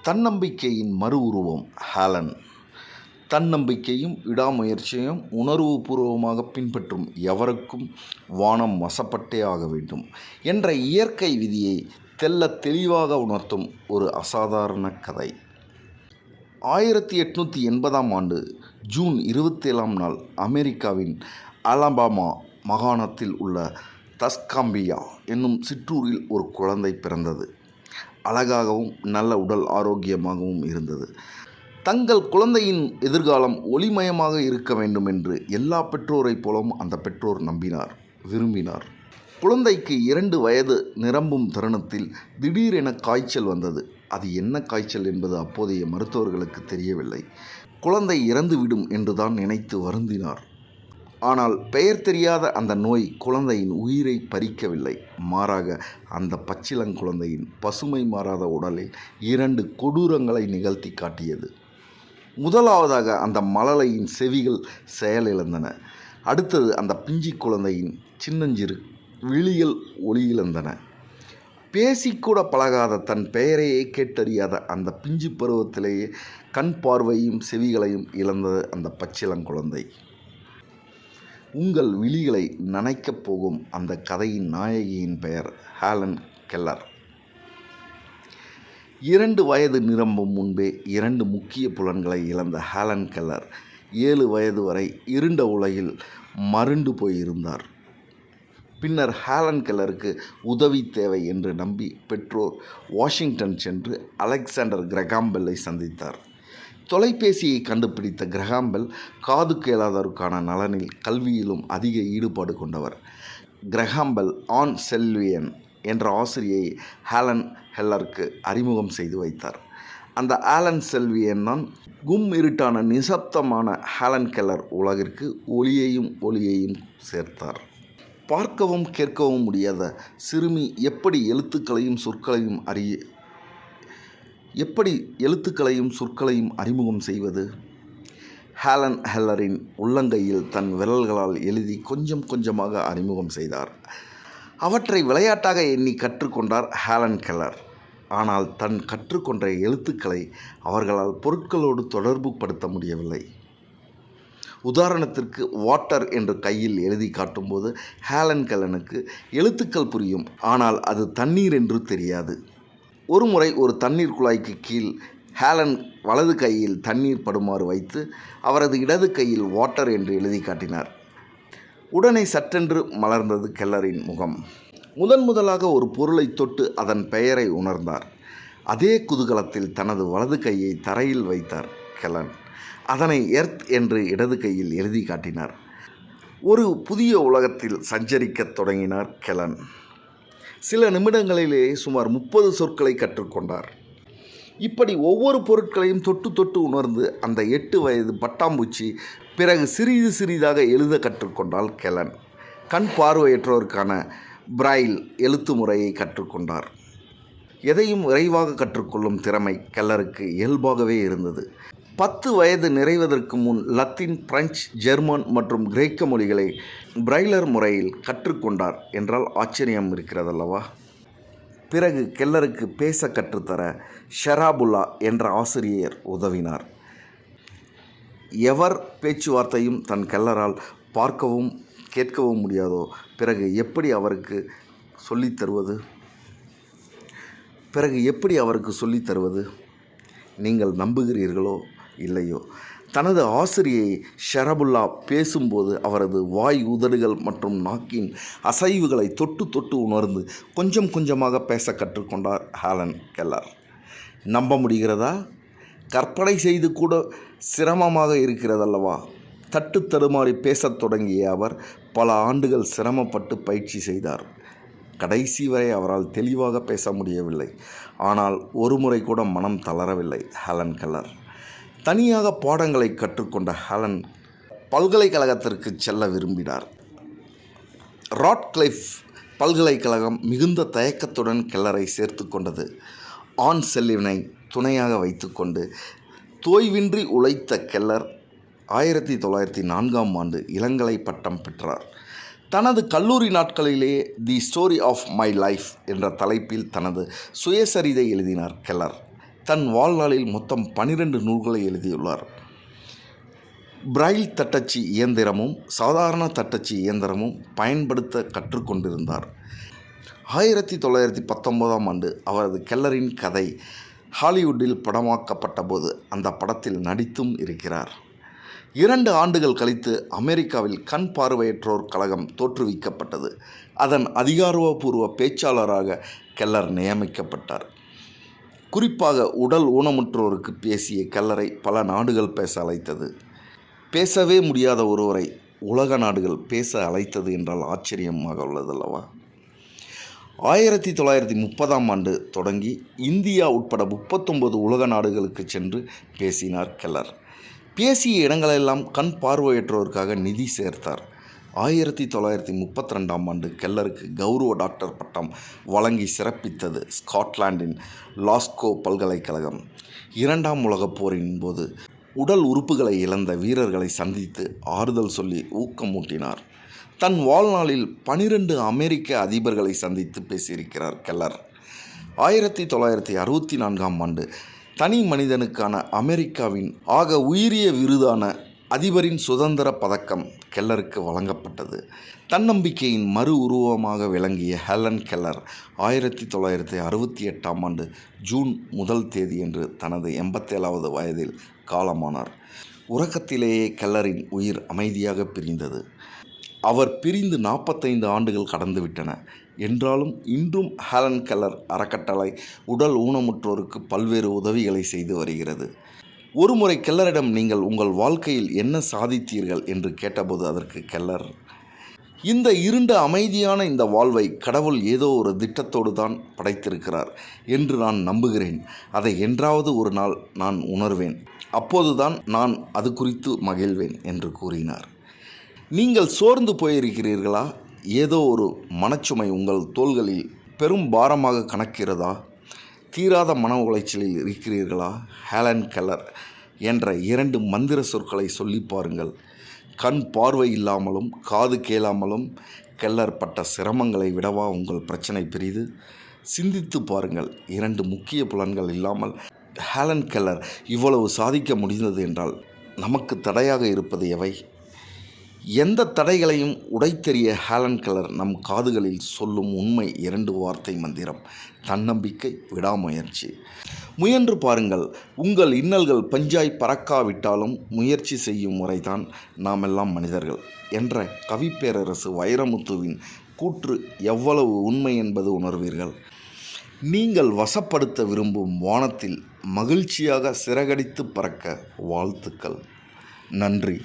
தன்னம்பிக்கையின் மறு உருவம் ஹாலன். தன்னம்பிக்கையும் விடாமுயற்சியும் உணர்வுபூர்வமாக பின்பற்றும் எவருக்கும் வானம் வசப்பட்டே ஆக வேண்டும் என்ற இயற்கை விதியை தெள்ளத் தெளிவாக உணர்த்தும் ஒரு அசாதாரண கதை. 1880 ஜூன் 27 அமெரிக்காவின் அலபாமா மாகாணத்தில் உள்ள தஸ்காம்பியா என்னும் சிற்றூரில் ஒரு குழந்தை பிறந்தது. அழகாகவும் நல்ல உடல் ஆரோக்கியமாகவும் இருந்தது. தங்கள் குழந்தையின் எதிர்காலம் ஒளிமயமாக இருக்க வேண்டும் என்று எல்லா பெற்றோரைப் போலவும் அந்த பெற்றோர் விரும்பினார். குழந்தைக்கு 2 வயது நிரம்பும் தருணத்தில் திடீரென காய்ச்சல் வந்தது. அது என்ன காய்ச்சல் என்பது அப்போதைய மருத்துவர்களுக்கு தெரியவில்லை. குழந்தை இறந்துவிடும் என்றுதான் நினைத்து வருந்தினார். ஆனால் பெயர் தெரியாத அந்த நோய் குழந்தையின் உயிரை பறிக்கவில்லை. மாறாக அந்த பச்சிளங்குழந்தையின் பசுமை மாறாத உடலில் 2 கொடூரங்களை நிகழ்த்தி காட்டியது. முதலாவதாக அந்த மழலையின் செவிகள் செயலிழந்தன. அடுத்தது அந்த பிஞ்சி குழந்தையின் சின்னஞ்சிறு விழிகள் ஒளியிழந்தன. பேசிக்கூட பழகாத தன் பெயரையே கேட்டறியாத அந்த பிஞ்சு பருவத்திலேயே கண் பார்வையும் செவிகளையும் இழந்த அந்த பச்சிளங்குழந்தை. உங்கள் விழிகளை நனைக்கப் போகும் அந்த கதையின் நாயகியின் பெயர் ஹேலன் கெல்லர். 2 வயது நிரம்பும் முன்பே 2 முக்கிய புலன்களை இழந்த ஹேலன் கெல்லர் 7 வயது வரை இருண்ட உலகில் மருண்டு போயிருந்தார். பின்னர் ஹேலன் கெல்லருக்கு உதவி தேவை என்று நம்பி பெற்றோர் வாஷிங்டன் சென்று அலெக்சாண்டர் கிரஹாம் பெல்லை சந்தித்தார். தொலைபேசியை கண்டுபிடித்த கிரஹாம் பெல் காது கேளாதோருக்கான நலனில் கல்வியிலும் அதிக ஈடுபாடு கொண்டவர். கிரஹாம் பெல் ஆன் செல்வியன் என்ற ஆசிரியை ஹேலன் கெல்லருக்கு அறிமுகம் செய்து வைத்தார். அந்த ஆலன் செல்வியன் தான் இருட்டான நிசப்தமான ஹேலன் கெல்லர் உலகிற்கு ஒளியையும் சேர்த்தார். பார்க்கவும் கேட்கவும் முடியாத சிறுமி எப்படி எழுத்துக்களையும் சொற்களையும் அறிமுகம் செய்வது? ஹேலன் கெல்லரின் உள்ளங்கையில் தன் விரல்களால் எழுதி கொஞ்சம் கொஞ்சமாக அறிமுகம் செய்தார். அவற்றை விளையாட்டாக எண்ணி கற்றுக்கொண்டார் ஹேலன் கெல்லர். ஆனால் தன் கற்றுக்கொண்ட எழுத்துக்களை அவர்களால் பொருட்களோடு தொடர்பு படுத்த முடியவில்லை. உதாரணத்திற்கு வாட்டர் என்று கையில் எழுதி காட்டும்போது ஹேலன் கெல்லருக்கு எழுத்துக்கள் புரியும். ஆனால் அது தண்ணீர் என்று தெரியாது. ஒருமுறை ஒரு தண்ணீர் குழாய்க்கு கீழ் ஹேலன் வலது கையில் தண்ணீர் படுமாறு வைத்து அவரது இடது கையில் வாட்டர் என்று எழுதி காட்டினார். உடனே சட்டென்று மலர்ந்தது கெல்லரின் முகம். முதலாக ஒரு பொருளை தொட்டு அதன் பெயரை உணர்ந்தார். அதே குதூகலத்தில் தனது வலது கையை தரையில் வைத்தார் கெல்லர். அதனை எர்த் என்று இடது கையில் எழுதி காட்டினார். ஒரு புதிய உலகத்தில் சஞ்சரிக்கத் தொடங்கினார் கெல்லர். சில நிமிடங்களிலேயே சுமார் 30 சொற்களை கற்றுக்கொண்டார். இப்படி ஒவ்வொரு பொருட்களையும் தொட்டு உணர்ந்து அந்த 8 வயது பட்டாம்பூச்சி பிறகு சிறிதாக எழுத கற்றுக்கொண்டாள் கெல்லர். கண் பார்வையற்றோருக்கான பிரைல் எழுத்து முறையை கற்றுக்கொண்டார். எதையும் விரைவாக கற்றுக்கொள்ளும் திறமை கெல்லருக்கு இயல்பாகவே இருந்தது. 10 வயது நிறைவதற்கு முன் லத்தீன், பிரெஞ்சு, ஜெர்மன் மற்றும் கிரேக்க மொழிகளை பிரைலர் முறையில் கற்றுக்கொண்டார் என்றால் ஆச்சரியம் இருக்கிறதல்லவா? பிறகு கெல்லருக்கு பேச கற்றுத்தர ஷெராபுல்லா என்ற ஆசிரியர் உதவினார். எவர் பேச்சுவார்த்தையும் தன் கெல்லரால் பார்க்கவும் கேட்கவும் முடியாதோ பிறகு எப்படி அவருக்கு சொல்லித் தருவது? நீங்கள் நம்புகிறீர்களோ இல்லையோ, தனது ஆசிரியை ஷெராபுல்லா பேசும்போது அவரது வாய், உதடுகள் மற்றும் நாக்கின் அசைவுகளை தொட்டு உணர்ந்து கொஞ்சம் கொஞ்சமாக பேச கற்றுக்கொண்டார் ஹேலன் கெல்லர். நம்ப முடிகிறதா? கற்பனை செய்து கூட சிரமமாக இருக்கிறதல்லவா? தடுமாறி பேசத் தொடங்கிய அவர் பல ஆண்டுகள் சிரமப்பட்டு பயிற்சி செய்தார். கடைசி வரை அவரால் தெளிவாக பேச முடியவில்லை. ஆனால் ஒரு முறை கூட மனம் தளரவில்லை ஹேலன் கெல்லர். தனியாக பாடங்களை கற்றுக்கொண்ட ஹேலன் பல்கலைக்கழகத்திற்கு செல்ல விரும்பினார். ராட்க்ளிஃப் பல்கலைக்கழகம் மிகுந்த தயக்கத்துடன் கெல்லரை சேர்த்து கொண்டது. ஆன் செல்வியனை துணையாக வைத்துக்கொண்டு தோய்வின்றி உழைத்த கெல்லர் 1904 இளங்கலை பட்டம் பெற்றார். தனது கல்லூரி நாட்களிலேயே the story of my life என்ற தலைப்பில் தனது சுயசரிதை எழுதினார் கெல்லர். தன் வாழ்நாளில் மொத்தம் 12 நூல்களை எழுதியுள்ளார். பிரைல் தட்டச்சு இயந்திரமும் சாதாரண தட்டச்சு இயந்திரமும் பயன்படுத்த கற்றுக்கொண்டிருந்தார். 1919ஆம் ஆண்டு அவரது கெல்லரின் கதை ஹாலிவுட்டில் படமாக்கப்பட்ட போது அந்த படத்தில் நடித்தும் இருக்கிறார். 2 ஆண்டுகள் கழித்து அமெரிக்காவில் கண் பார்வையற்றோர் கழகம் தோற்றுவிக்கப்பட்டது. அதன் அதிகாரப்பூர்வ பேச்சாளராக கெல்லர் நியமிக்கப்பட்டார். குறிப்பாக உடல் ஊனமுற்றோருக்கு பேசிய கெல்லரை பல நாடுகள் பேச அழைத்தது. பேசவே முடியாத ஒருவரை உலக நாடுகள் பேச அழைத்தது என்றால் ஆச்சரியமாக உள்ளதல்லவா? 1930ஆம் ஆண்டு தொடங்கி இந்தியா உட்பட 39 உலக நாடுகளுக்கு சென்று பேசினார் கெல்லர். பேசிய இடங்களெல்லாம் கண் பார்வையற்றோருக்காக நிதி சேர்த்தார். 1932ஆம் ஆண்டு கெல்லருக்கு கௌரவ டாக்டர் பட்டம் வழங்கி சிறப்பித்தது ஸ்காட்லாந்தின் லாஸ்கோ பல்கலைக்கழகம். 2ஆம் உலகப் போரின் போது உடல் உறுப்புகளை இழந்த வீரர்களை சந்தித்து ஆறுதல் சொல்லி ஊக்கமூட்டினார். தன் வாழ்நாளில் 12 அமெரிக்க அதிபர்களை சந்தித்து பேசியிருக்கிறார் கெல்லர். 1964ஆம் ஆண்டு தனி மனிதனுக்கான அமெரிக்காவின் ஆக உயரிய விருதான அதிபரின் சுதந்திர பதக்கம் கெல்லருக்கு வழங்கப்பட்டது. தன்னம்பிக்கையின் மறு உருவமாக விளங்கிய ஹெலன் கெல்லர் 1968ஆம் ஆண்டு ஜூன் 1 தேதியன்று தனது 87வது வயதில் காலமானார். உறக்கத்திலேயே கெல்லரின் உயிர் அமைதியாக பிரிந்தது. அவர் பிரிந்து 45 ஆண்டுகள் கடந்துவிட்டன என்றாலும் இன்றும் ஹெலன் கெல்லர் அறக்கட்டளை உடல் ஊனமுற்றோருக்கு பல்வேறு உதவிகளை செய்து வருகிறது. ஒருமுறை கெல்லரிடம் நீங்கள் உங்கள் வாழ்க்கையில் என்ன சாதித்தீர்கள் என்று கேட்டபோது அதற்கு கெல்லர், இந்த இருண்ட அமைதியான இந்த வாழ்வை கடவுள் ஏதோ ஒரு திட்டத்தோடு தான் படைத்திருக்கிறார் என்று நான் நம்புகிறேன். அதை என்றாவது ஒரு நாள் நான் உணர்வேன். அப்போதுதான் நான் அது குறித்து மகிழ்வேன் என்று கூறினார். நீங்கள் சோர்ந்து போயிருக்கிறீர்களா? ஏதோ ஒரு மனச்சுமை உங்கள் தோள்களில் பெரும் பாரமாக கணக்கிறதா? தீராத மன உளைச்சலில் இருக்கிறீர்களா? ஹெலன் கெல்லர் என்ற 2 மந்திர சொற்களை சொல்லி பாருங்கள். கண் பார்வை இல்லாமலும் காது கேளாமலும் கெல்லர் பட்ட சிரமங்களை விடவா உங்கள் பிரச்சனை பெரிது? சிந்தித்து பாருங்கள். 2 முக்கிய புலன்கள் இல்லாமல் ஹெலன் கெல்லர் இவ்வளவு சாதிக்க முடிந்தது என்றால் நமக்கு தடையாக இருப்பது எவை? எந்த தடைகளையும் உடைத்தெறிய ஹெலன் கெல்லர் நம் காதுகளில் சொல்லும் உண்மை 2 வார்த்தை மந்திரம்: தன்னம்பிக்கை, விடாமுயற்சி. முயன்று பாருங்கள். உங்கள் இன்னல்கள் பஞ்சாய் பறக்காவிட்டாலும் முயற்சி செய்யும் முறைதான் நாமெல்லாம் மனிதர்கள் என்ற கவிப்பேரரசு வைரமுத்துவின் கூற்று எவ்வளவு உண்மை என்பது உணர்வீர்கள். நீங்கள் வசப்படுத்த விரும்பும் வானத்தில் மகிழ்ச்சியாக சிறகடித்து பறக்க வாழ்த்துக்கள். நன்றி.